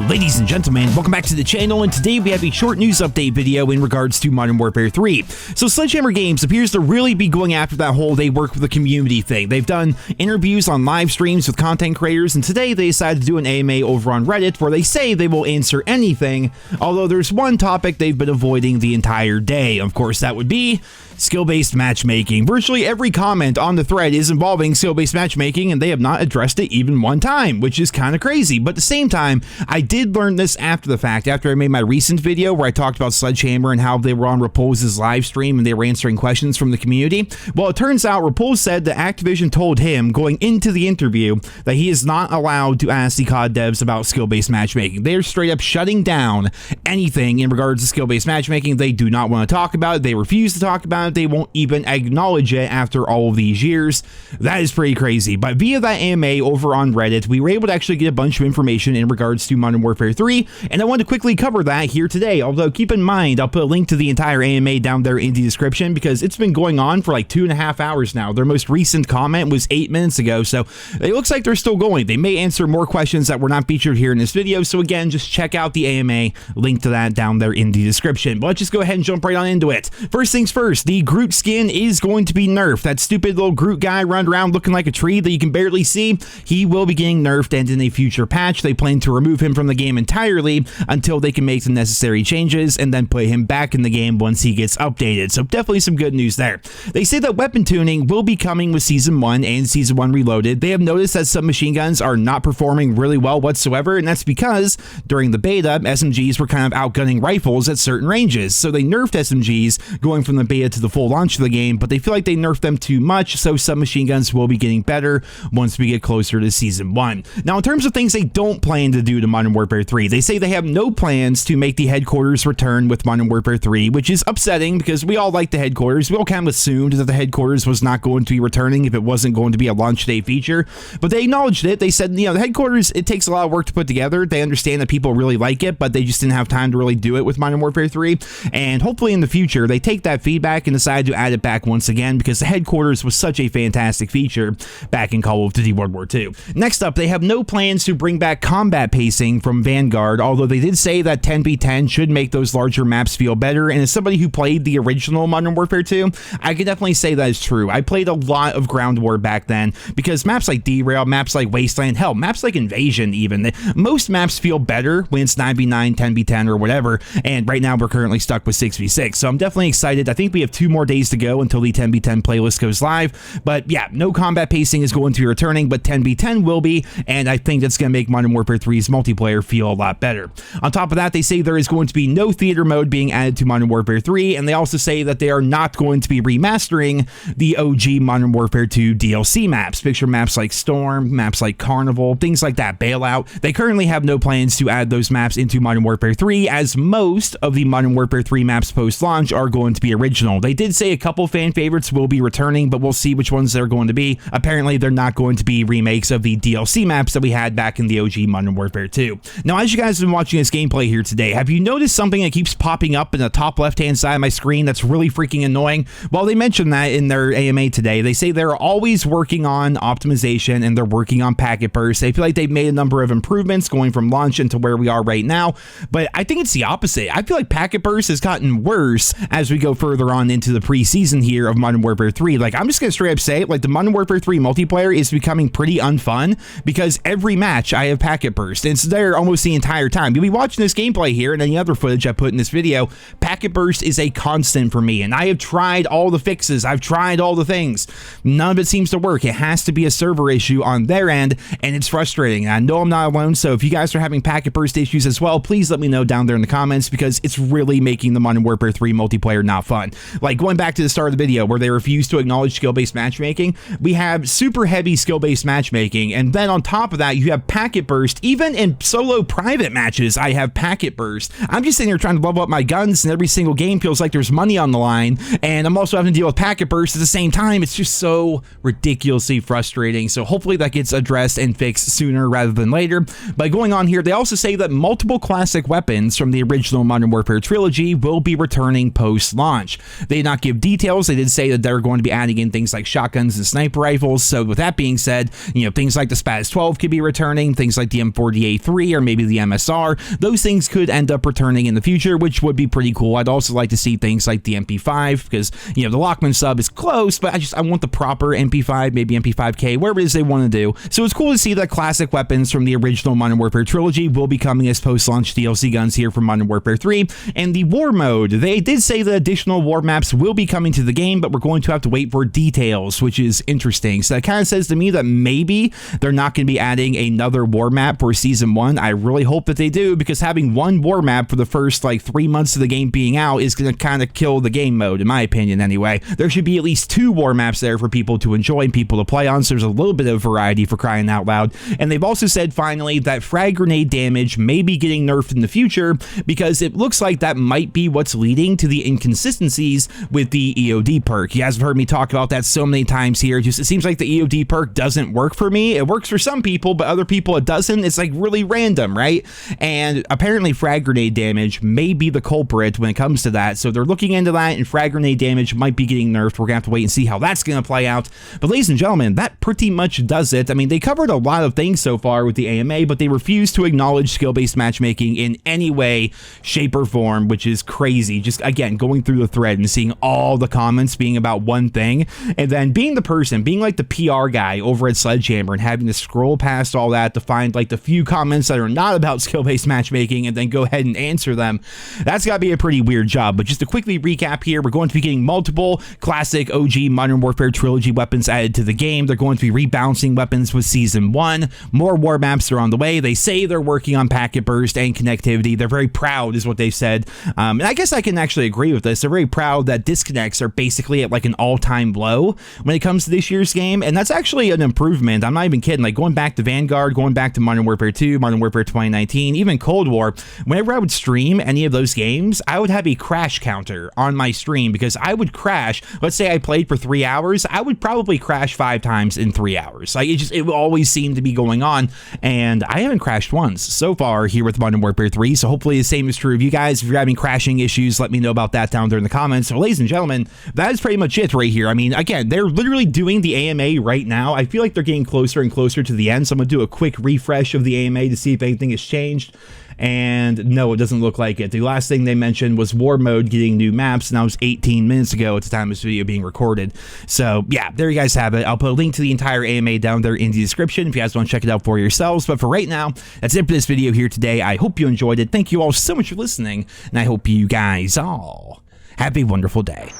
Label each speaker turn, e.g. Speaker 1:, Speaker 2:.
Speaker 1: Ladies and gentlemen, welcome back to the channel, and today we have a short news update video in regards to Modern Warfare 3. So Sledgehammer Games appears to really be going after that whole they work with the community thing. They've done interviews on live streams with content creators, and today they decided to do an AMA over on Reddit where they say they will answer anything, although there's one topic they've been avoiding the entire day. Of course, that would be skill-based matchmaking. Virtually every comment on the thread is involving skill-based matchmaking, and they have not addressed it even one time, which is kind of crazy. But at the same time, I did learn this after the fact, after I made my recent video where I talked about Sledgehammer and how they were on Repulse's live stream and they were answering questions from the community. Well, it turns out Repulse said that Activision told him going into the interview that he is not allowed to ask the COD devs about skill-based matchmaking. They're straight up shutting down anything in regards to skill-based matchmaking. They do not want to talk about it. They refuse to talk about it. They won't even acknowledge it after all of these years. That is pretty crazy. But via that AMA over on Reddit, we were able to actually get a bunch of information in regards to Modern Warfare 3, and I want to quickly cover that here today. Although keep in mind, I'll put a link to the entire AMA down there in the description because it's been going on for like 2.5 hours now. Their most recent comment was 8 minutes ago, so it looks like they're still going. They may answer more questions that were not featured here in this video, so again, just check out the AMA, link to that down there in the description. But let's just go ahead and jump right on into it. First things first, the Groot skin is going to be nerfed. That stupid little Groot guy running around looking like a tree that you can barely see, he will be getting nerfed, and in a future patch, they plan to remove him from the game entirely until they can make the necessary changes and then put him back in the game once he gets updated. So definitely some good news there. They say that weapon tuning will be coming with Season 1 and Season 1 Reloaded. They have noticed that submachine guns are not performing really well whatsoever, and that's because during the beta, SMGs were kind of outgunning rifles at certain ranges. So they nerfed SMGs going from the beta to the full launch of the game, but they feel like they nerfed them too much, so submachine guns will be getting better once we get closer to Season 1. Now, in terms of things they don't plan to do to Modern Warfare 3, they say they have no plans to make the headquarters return with Modern Warfare 3, which is upsetting because we all like the headquarters. We all kind of assumed that the headquarters was not going to be returning if it wasn't going to be a launch day feature, but they acknowledged it. They said, the headquarters, it takes a lot of work to put together. They understand that people really like it, but they just didn't have time to really do it with Modern Warfare 3, and hopefully in the future, they take that feedback and decide to add it back once again because the headquarters was such a fantastic feature back in Call of Duty World War II. Next up, they have no plans to bring back combat pacing from Vanguard, although they did say that 10v10 should make those larger maps feel better, and as somebody who played the original Modern Warfare 2, I can definitely say that is true. I played a lot of Ground War back then because maps like Derail, maps like Wasteland, hell, maps like Invasion even, most maps feel better when it's 9v9, 10v10 or whatever, and right now we're currently stuck with 6v6, so I'm definitely excited. I think we have 2 more days to go until the 10v10 playlist goes live, but yeah, no combat pacing is going to be returning, but 10v10 will be, and I think that's going to make Modern Warfare 3's multiplayer feel a lot better. On top of that, they say there is going to be no theater mode being added to Modern Warfare 3, and they also say that they are not going to be remastering the OG Modern Warfare 2 DLC maps. Picture maps like Storm, maps like Carnival, things like that, Bailout. They currently have no plans to add those maps into Modern Warfare 3, as most of the Modern Warfare 3 maps post-launch are going to be original. They did say a couple fan favorites will be returning, but we'll see which ones they're going to be. Apparently, they're not going to be remakes of the DLC maps that we had back in the OG Modern Warfare 2. Now, as you guys have been watching this gameplay here today, have you noticed something that keeps popping up in the top left-hand side of my screen that's really freaking annoying? Well, they mentioned that in their AMA today. They say they're always working on optimization and they're working on packet burst. They feel like they've made a number of improvements going from launch into where we are right now, but I think it's the opposite. I feel like packet burst has gotten worse as we go further on into the preseason here of Modern Warfare 3. Like, I'm just gonna straight up say, like, the Modern Warfare 3 multiplayer is becoming pretty unfun because every match I have packet burst. It's there almost the entire time. You'll be watching this gameplay here and any other footage I put in this video. Packet burst is a constant for me, and I have tried all the fixes. I've tried all the things. None of it seems to work. It has to be a server issue on their end, and it's frustrating. I know I'm not alone, so if you guys are having packet burst issues as well, please let me know down there in the comments because it's really making the Modern Warfare 3 multiplayer not fun. Like, going back to the start of the video where they refuse to acknowledge skill-based matchmaking, we have super heavy skill-based matchmaking, and then on top of that, you have packet burst. Even in solo private matches, I have packet burst. I'm just sitting here trying to level up my guns, and every single game feels like there's money on the line, and I'm also having to deal with packet burst at the same time. It's just so ridiculously frustrating, so hopefully that gets addressed and fixed sooner rather than later. By going on here, they also say that multiple classic weapons from the original Modern Warfare trilogy will be returning post-launch. They did not give details. They did say that they're going to be adding in things like shotguns and sniper rifles, so with that being said, things like the Spaz 12 could be returning, things like the M40A3 or maybe the MSR. Those things could end up returning in the future, which would be pretty cool. I'd also like to see things like the MP5 because, you know, the Lockman sub is close, but I want the proper MP5, maybe MP5K, whatever it is they want to do. So it's cool to see that classic weapons from the original Modern Warfare trilogy will be coming as post-launch DLC guns here from Modern Warfare 3. And the war mode, they did say that additional war maps will be coming to the game, but we're going to have to wait for details, which is interesting. So that kind of says to me that maybe they're not going to be adding another war map for Season 1. I really hope that they do, because having one war map for the first like 3 months of the game being out is going to kind of kill the game mode, in my opinion anyway. There should be at least 2 war maps there for people to enjoy and people to play on, so there's a little bit of variety, for crying out loud. And they've also said finally that frag grenade damage may be getting nerfed in the future, because it looks like that might be what's leading to the inconsistencies with the EOD perk. You guys have heard me talk about that so many times here. Just it seems like the EOD perk doesn't work for me. It works for some people, but other people it doesn't. It's like really random, right? And apparently frag grenade damage may be the culprit when it comes to that. So they're looking into that, and frag grenade damage might be getting nerfed. We're gonna have to wait and see how that's gonna play out. But ladies and gentlemen, that pretty much does it. I mean, they covered a lot of things so far with the AMA, but they refuse to acknowledge skill-based matchmaking in any way, shape, or form, which is crazy. Just again, going through the thread and seeing all the comments being about one thing, and then being the person, being like the PR guy over at Sledgehammer and having to scroll past all that to find like the few comments that are not about skill-based matchmaking and then go ahead and answer them. That's got to be a pretty weird job. But just to quickly recap here, we're going to be getting multiple classic OG Modern Warfare trilogy weapons added to the game. They're going to be rebalancing weapons with Season 1. More war maps are on the way. They say they're working on packet burst and connectivity. They're very proud, is what they've said. And I guess I can actually agree with this. They're very proud that disconnects are basically at like an all-time low when it comes to this year's game. And that's actually an improvement. I'm not even kidding. Like going back to Vanguard, going back to Modern Warfare 2, Modern Warfare 2019, even Cold War, whenever I would stream any of those games, I would have a crash counter on my stream, because I would crash. Let's say I played for 3 hours, I would probably crash 5 times in 3 hours. Like it always seemed to be going on, and I haven't crashed once so far here with Modern Warfare 3. So hopefully the same is true of you guys. If you're having crashing issues, let me know about that down there in the comments. So ladies and gentlemen, that is pretty much it right here. I mean, again, they're literally doing the AMA right now. I feel like they're getting closer and closer to the end, so I'm gonna do a quick refresh of the AMA to see if anything has changed. And no, it doesn't look like it. The last thing they mentioned was war mode getting new maps, and that was 18 minutes ago at the time of this video being recorded. So yeah, there you guys have it. I'll put a link to the entire AMA down there in the description if you guys want to check it out for yourselves. But for right now, that's it for this video here today. I hope you enjoyed it. Thank you all so much for listening, and I hope you guys all have a wonderful day.